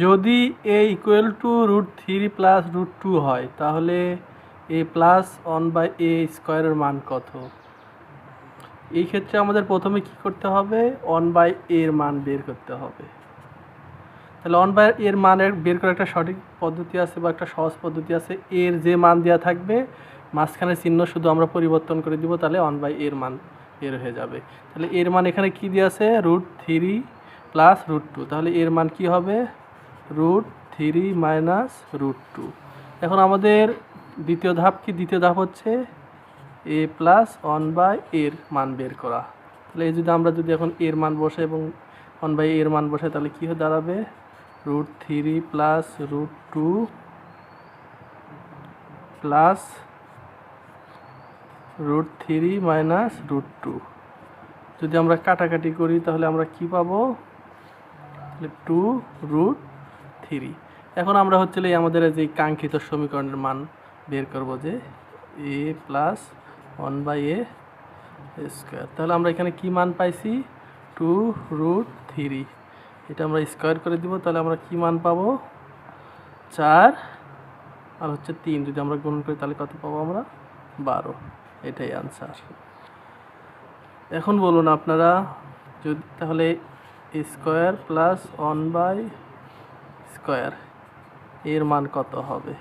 যদি এ equal to √3 plus √2 হয় তাহলে এ প্লাস 1/a² মান কত? এই ক্ষেত্রে আমাদের প্রথমে কি করতে হবে? 1/a এর মান বের করতে হবে। তাহলে 1/a এর মান বের করার একটা সঠিক পদ্ধতি আছে বা একটা সহজ পদ্ধতি আছে। এর যে মান দেওয়া থাকবে মাঝখানের চিহ্ন শুধু আমরা পরিবর্তন করে দিব, তাহলে 1/a এর মান বের হয়ে যাবে। তাহলে এর মান এখানে কি দেওয়া আছে? √3 প্লাস √2। তাহলে এর মান কি হবে? √3 মাইনাস √2। এখন আমাদের দ্বিতীয় ধাপ কি? দ্বিতীয় ধাপ হচ্ছে a প্লাস 1/a এর মান বের করা। তাহলে এই আমরা যদি এখন এর মান বসাই এবং 1/a এর মান বসাই তাহলে কি হয়ে দাঁড়াবে? √3 প্লাস √2 প্লাস √3 মাইনাস √2। যদি আমরা কাটাকাটি করি তাহলে আমরা কি পাবো? তাহলে 2√3। এখন আমরা হচ্ছে আমাদের যে কাঙ্ক্ষিত সমীকরণের মান বের করব, যে a প্লাস 1/a²। তাহলে আমরা এখানে কি মান পাইছি? 2√3। এটা আমরা স্কোয়ার করে দিব, তাহলে আমরা কি মান পাবো? 4 আর হচ্ছে 3 যদি আমরা গুণ করি তাহলে কত পাবো আমরা? 12। এটাই আনসার। এখন বলুন আপনারা, যদি তাহলে স্কোয়ার প্লাস 1/² এর মান কত হবে?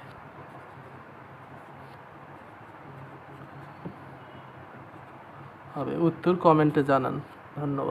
উত্তর কমেন্টে জানান। ধন্যবাদ।